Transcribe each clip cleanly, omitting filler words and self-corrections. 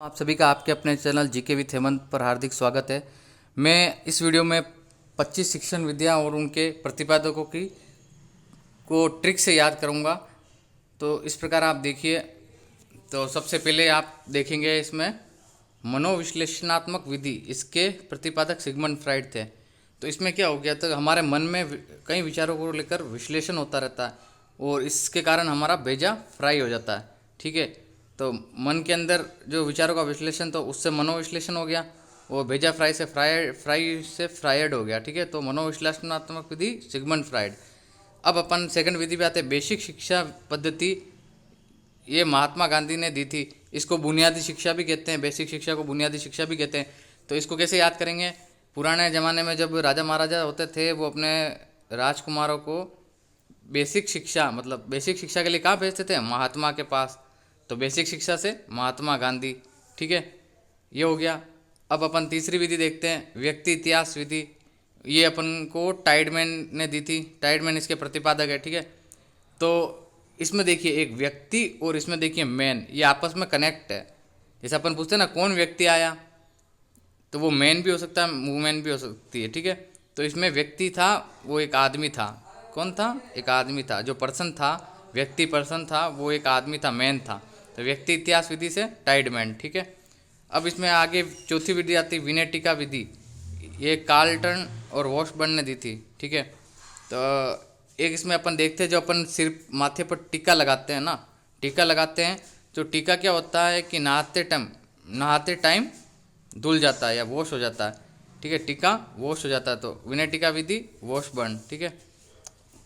आप सभी का आपके अपने चैनल जीके विथ हेमंत पर हार्दिक स्वागत है। मैं इस वीडियो में 25 शिक्षण विधियाँ और उनके प्रतिपादकों की को ट्रिक से याद करूंगा। तो इस प्रकार आप देखिए। तो सबसे पहले आप देखेंगे इसमें मनोविश्लेषणात्मक विधि, इसके प्रतिपादक सिगमंड फ्राइड थे। तो इसमें क्या हो गया, तो हमारे मन में कई विचारों को लेकर विश्लेषण होता रहता है और इसके कारण हमारा बेजा फ्राई हो जाता है। ठीक है, तो मन के अंदर जो विचारों का विश्लेषण, तो उससे मनोविश्लेषण हो गया, वो भेजा फ्राई से फ्रायड हो गया। ठीक है, तो मनोविश्लेषणात्मक विधि सिगमंड फ्राइड। अब अपन सेकंड विधि पे आते हैं, बेसिक शिक्षा पद्धति। ये महात्मा गांधी ने दी थी। इसको बुनियादी शिक्षा भी कहते हैं, बेसिक शिक्षा को बुनियादी शिक्षा भी कहते हैं। तो इसको कैसे याद करेंगे? पुराने ज़माने में जब राजा महाराजा होते थे, वो अपने राजकुमारों को बेसिक शिक्षा, मतलब बेसिक शिक्षा के लिए कहाँ भेजते थे? महात्मा के पास। तो बेसिक शिक्षा से महात्मा गांधी। ठीक है, ये हो गया। अब अपन तीसरी विधि देखते हैं, व्यक्ति इतिहास विधि। ये अपन को टाइडमैन ने दी थी। टाइडमैन इसके प्रतिपादक है। ठीक है, तो इसमें देखिए एक व्यक्ति और इसमें देखिए मैन, ये आपस में कनेक्ट है। जैसे अपन पूछते हैं ना, कौन व्यक्ति आया, तो वो मैन भी हो सकता है, वुमेन भी हो सकती है। ठीक है, तो इसमें व्यक्ति था, वो एक आदमी था। कौन था? एक आदमी था। जो पर्सन था, व्यक्ति पर्सन था, वो एक आदमी था, मैन था। तो व्यक्ति इतिहास विधि से टाइडमैन। ठीक है, अब इसमें आगे चौथी विधि आती, विनेटिका विधि। ये कार्लटन और वॉशबर्न ने दी थी। ठीक है, तो एक इसमें अपन देखते हैं, जो अपन सिर माथे पर टीका लगाते हैं ना, टीका लगाते हैं, तो टीका क्या होता है कि नहाते टाइम धुल जाता है या वॉश हो जाता है। ठीक है, टीका वॉश हो जाता है, तो विनेटिका विधि वॉशबर्न। ठीक है,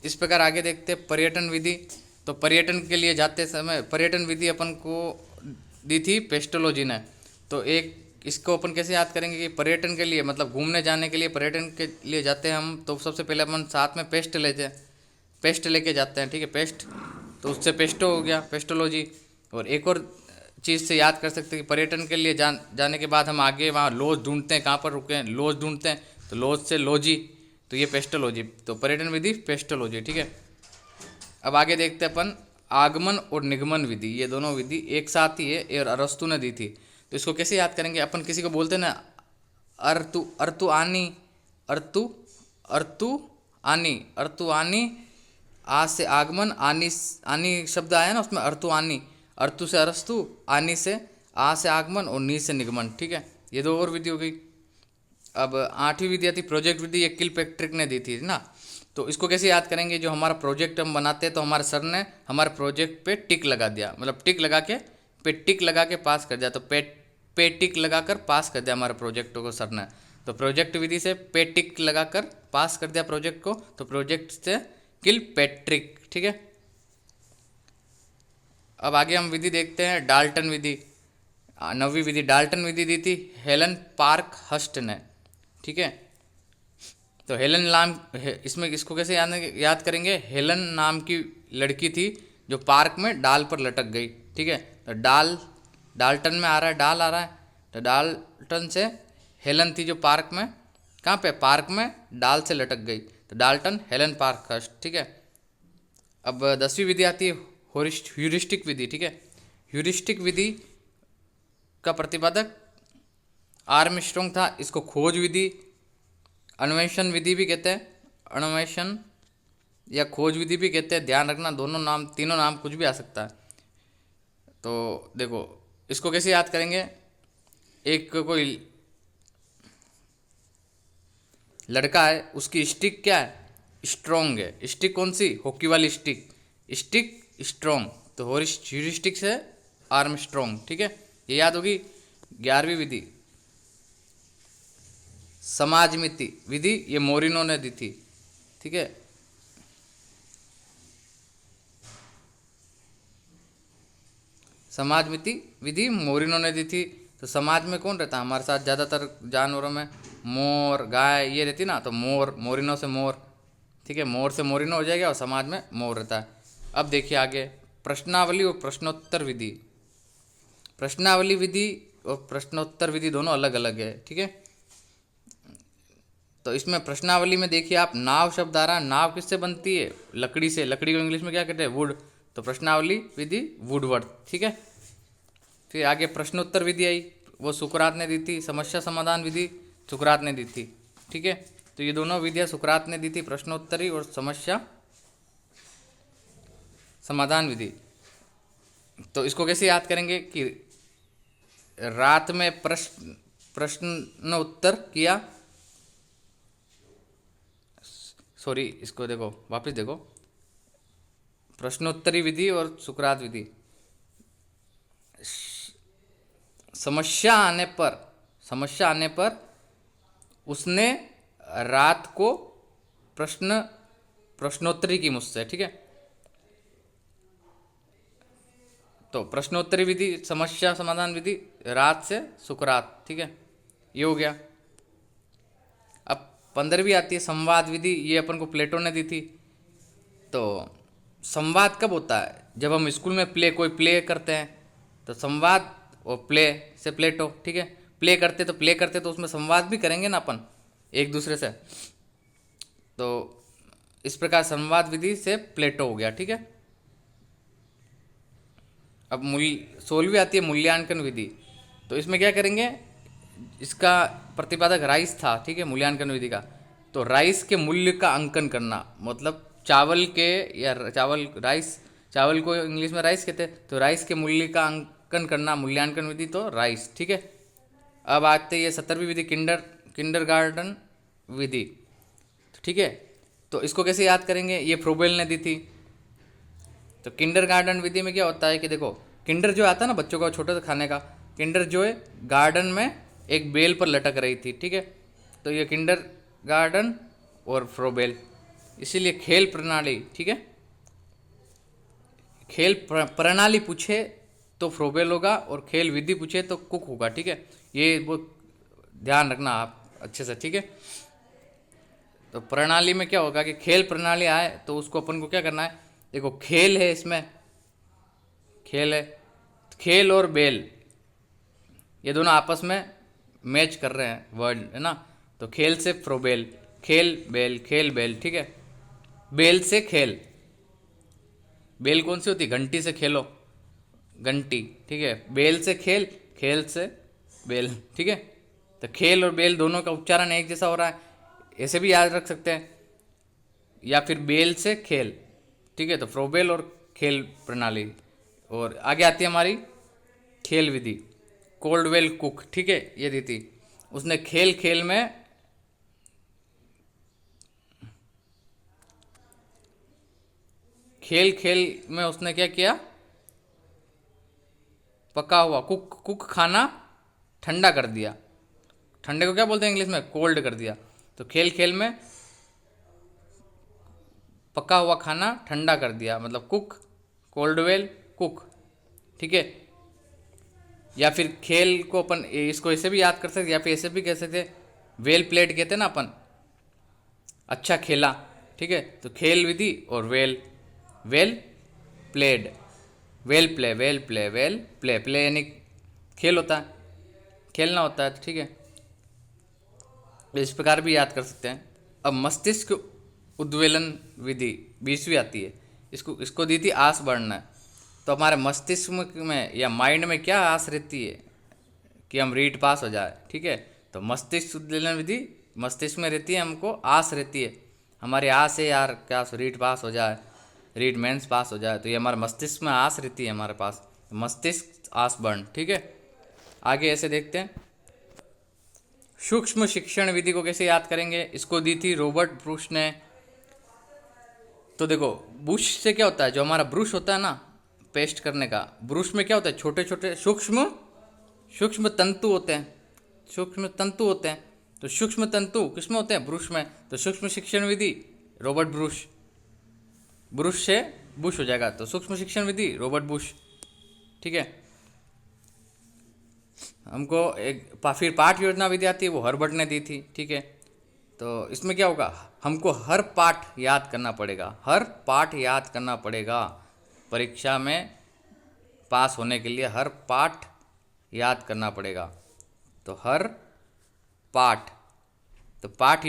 इस प्रकार आगे देखते हैं पर्यटन विधि। तो पर्यटन के लिए जाते समय पर्यटन विधि अपन को दी थी पेस्टोलॉजी ने। तो एक इसको अपन कैसे याद करेंगे कि पर्यटन के लिए, मतलब घूमने जाने के लिए, पर्यटन के लिए जाते हैं हम, तो सबसे पहले अपन साथ में पेस्ट लेके जाते हैं। ठीक है, पेस्ट, तो उससे पेस्टो हो गया, पेस्टोलॉजी। और एक और चीज़ से याद कर सकते हैं कि पर्यटन के लिए जाने के बाद हम आगे वहाँ लॉज ढूंढते हैं, कहाँ पर रुके हैं, लॉज ढूंढते हैं, तो लॉज से लॉजी, तो ये पेस्टोलॉजी। तो पर्यटन विधि पेस्टोलॉजी। ठीक है, अब आगे देखते हैं अपन आगमन और निगमन विधि। ये दोनों विधि एक साथ ही है और अरस्तु ने दी थी। तो इसको कैसे याद करेंगे? अपन किसी को बोलते हैं ना, अर्तु अर्तु आनी, अर्तु अर्तु आनी, अर्तु आनी, आ से आगमन, आनी आनी शब्द आया ना, उसमें अर्तु आनी, अर्तु से अरस्तु, आनी से आ से आगमन और नी से निगमन। ठीक है, ये दो और विधि हो गई। अब आठवीं विधि आती प्रोजेक्ट विधि। ये किलपैट्रिक ने दी थी ना। तो इसको कैसे याद करेंगे? जो हमारा प्रोजेक्ट हम बनाते हैं, तो हमारे सर ने हमारे प्रोजेक्ट पे टिक लगा दिया, मतलब टिक लगा के, पे टिक लगा के पास कर दिया। तो पे टिक लगाकर पास कर दिया हमारे प्रोजेक्ट को सर ने। तो प्रोजेक्ट विधि से पे टिक लगाकर पास कर दिया प्रोजेक्ट को, तो प्रोजेक्ट से किलपैट्रिक। ठीक है, अब आगे हम विधि देखते हैं डाल्टन विधि। नवीं विधि डाल्टन विधि दी थी हेलन पार्क हस्ट ने। ठीक है, तो हेलन नाम, इसमें इसको कैसे याद करेंगे? हेलन नाम की लड़की थी जो पार्क में डाल पर लटक गई। ठीक है, तो डाल्टन में आ रहा है, डाल आ रहा है, तो डाल्टन से हेलन थी जो पार्क में, कहाँ पे? पार्क में डाल से लटक गई, तो डाल्टन हेलन पार्क हस्ट। ठीक है, अब 10वीं विधि आती है ह्यूरिस्टिक विधि। ठीक है, ह्यूरिस्टिक विधि का प्रतिपादक आर्मस्ट्रॉन्ग था। इसको खोज विधि, अन्वेषण विधि भी कहते हैं, अन्वेषण या खोज विधि भी कहते हैं। ध्यान रखना, दोनों नाम, तीनों नाम कुछ भी आ सकता है। तो देखो इसको कैसे याद करेंगे? एक कोई लड़का है, उसकी स्टिक क्या है? स्ट्रोंग है। स्टिक कौन सी? हॉकी वाली स्टिक, स्टिक स्ट्रोंग। तो ह्यूरिस्टिक से आर्म स्ट्रोंग। ठीक है, ये याद होगी। 11वीं विधि समाजमिति विधि, ये मोरिनो ने दी थी। ठीक है, समाजमिति विधि मोरिनो ने दी थी। तो समाज में कौन रहता है हमारे साथ? ज़्यादातर जानवरों में मोर, गाय, ये रहती ना, तो मोर, मोरिनो से मोर। ठीक है, मोर से मोरिनो हो जाएगा और समाज में मोर रहता है। अब देखिए आगे प्रश्नावली और प्रश्नोत्तर विधि। प्रश्नावली विधि और प्रश्नोत्तर विधि दोनों अलग अलग है। ठीक है, तो इसमें प्रश्नावली में देखिए आप, नाव शब्द आ रहा है। नाव किससे बनती है? लकड़ी से। लकड़ी को इंग्लिश में क्या कहते हैं? वुड। तो प्रश्नावली विधि वुडवर्ड। ठीक है, फिर आगे प्रश्नोत्तर विधि आई, वो सुकरात ने दी थी। समस्या समाधान विधि सुकरात ने दी थी, ठीक है। तो ये दोनों विधियाँ सुकरात ने दी थी, प्रश्नोत्तरी और समस्या समाधान विधि। तो इसको कैसे याद करेंगे कि रात में प्रश्न उत्तर किया, सॉरी इसको देखो, वापस देखो, प्रश्नोत्तरी विधि और सुकरात विधि। समस्या आने पर उसने रात को प्रश्नोत्तरी की मुझसे, ठीक है। तो प्रश्नोत्तरी विधि, समस्या समाधान विधि, रात से सुकरात, ठीक है, ये हो गया। अब 15वीं आती है संवाद विधि, ये अपन को प्लेटो ने दी थी। तो संवाद कब होता है? जब हम स्कूल में कोई प्ले करते हैं, तो संवाद और प्ले से प्लेटो, ठीक है। प्ले करते तो उसमें संवाद भी करेंगे ना अपन एक दूसरे से। तो इस प्रकार संवाद विधि से प्लेटो हो गया, ठीक है। अब 16वीं आती है मूल्यांकन विधि। तो इसमें क्या करेंगे, इसका प्रतिपादक राइस था, ठीक है, मूल्यांकन विधि का। तो राइस के मूल्य का अंकन करना, मतलब चावल के या चावल को इंग्लिश में राइस कहते हैं, तो राइस के मूल्य का अंकन करना मूल्यांकन विधि, तो राइस, ठीक है। अब आते हैं 17वीं विधि किंडरगार्टन विधि, ठीक है। तो इसको कैसे याद करेंगे, ये फ्रोबेल ने दी थी। तो किंडरगार्टन विधि में क्या होता है कि देखो, किंडर जो आता है ना बच्चों का छोटे से खाने का, किंडर जो है गार्डन में एक बेल पर लटक रही थी, ठीक है। तो ये किंडरगार्टन और फ्रोबेल, इसीलिए खेल प्रणाली, ठीक है। खेल प्रणाली पूछे तो फ्रोबेल होगा और खेल विधि पूछे तो कुक होगा, ठीक है। ये वो ध्यान रखना आप अच्छे से, ठीक है। तो प्रणाली में क्या होगा कि खेल प्रणाली आए तो उसको अपन को क्या करना है, देखो खेल है, इसमें खेल है, खेल और बेल ये दोनों आपस में मैच कर रहे हैं वर्ड, है ना। तो खेल से फ्रोबेल, खेल बेल, ठीक है। बेल से खेल, बेल कौन सी होती है, घंटी से खेलो, घंटी, ठीक है। बेल से खेल से बेल, ठीक है। तो खेल और बेल दोनों का उच्चारण एक जैसा हो रहा है, ऐसे भी याद रख सकते हैं, या फिर बेल से खेल, ठीक है। तो फ्रोबेल और खेल प्रणाली। और आगे आती है हमारी खेल विधि, कोल्डवेल कुक, ठीक है, ये दी थी। उसने खेल में उसने क्या किया, पका हुआ कुक खाना ठंडा कर दिया। ठंडे को क्या बोलते हैं इंग्लिश में, कोल्ड कर दिया। तो खेल में पका हुआ खाना ठंडा कर दिया, मतलब कुक, कोल्डवेल कुक, ठीक है। या फिर खेल को अपन इसको ऐसे भी याद कर सकते, या फिर ऐसे भी कह सकते, वेल प्लेड कहते हैं ना अपन, अच्छा खेला, ठीक है। तो खेल विधि और वेल प्लेड, वेल प्ले यानी खेल होता है, खेलना होता है, ठीक है। इस प्रकार भी याद कर सकते हैं। अब मस्तिष्क उद्वेलन विधि 20वीं आती है, इसको दी थी आस बढ़ना। तो हमारे मस्तिष्क में या माइंड में क्या आस रहती है कि हम रीट पास हो जाए, ठीक है। तो मस्तिष्क उद्वेलन विधि, मस्तिष्क में रहती है, हमको आस रहती है, हमारी आस है यार क्या रीट पास हो जाए, रीट मेंस पास हो जाए। तो ये हमारे मस्तिष्क में आस रहती है हमारे पास, मस्तिष्क आस बढ़, ठीक है। आगे ऐसे देखते हैं, सूक्ष्म शिक्षण विधि को कैसे याद करेंगे, इसको दी थी रॉबर्ट ब्रूस ने। तो देखो ब्रूश से क्या होता है, जो हमारा ब्रूश होता है ना पेस्ट करने का, ब्रूश में क्या होता है, छोटे छोटे सूक्ष्म तंतु होते हैं, तो सूक्ष्म तंतु किसमें होते हैं, ब्रूश में। तो सूक्ष्म शिक्षण विधि रॉबर्ट ब्रूश से बुश हो जाएगा, तो सूक्ष्म शिक्षण विधि रॉबर्ट बुश, ठीक है। हमको फिर पाठ योजना विधि आती है, वो हर्बर्ट ने दी थी, ठीक है। तो इसमें क्या होगा, हमको हर पाठ याद करना पड़ेगा, परीक्षा में पास होने के लिए हर पाठ याद करना पड़ेगा। तो हर पाठ, तो पाठ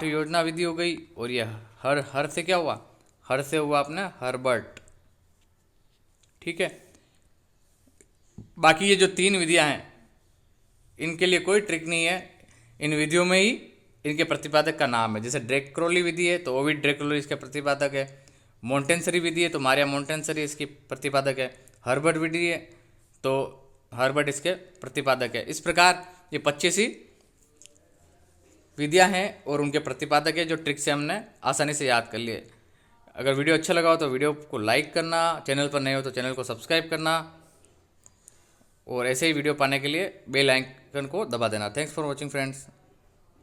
योजना विधि हो गई। और ये हर से क्या हुआ, हर से हुआ अपने हर्बर्ट, ठीक है। बाकी ये जो 3 विधियां हैं इनके लिए कोई ट्रिक नहीं है, इन विधियों में ही इनके प्रतिपादक का नाम है। जैसे ड्रेक-क्रोली विधि है तो ओविड ड्रेक-क्रोली इसके प्रतिपादक है। मोंटेंसरी विधि है तो मारिया मोंटेंसरी इसकी प्रतिपादक है। हर्बर्ट विधि है तो हर्बर्ट इसके प्रतिपादक है। इस प्रकार ये 25 ही विधियां हैं और उनके प्रतिपादक है, जो ट्रिक से हमने आसानी से याद कर लिए। अगर वीडियो अच्छा लगा हो तो वीडियो को लाइक करना, चैनल पर नए हो तो चैनल को सब्सक्राइब करना और ऐसे ही वीडियो पाने के लिए बेल आइकन को दबा देना। Thanks for watching friends.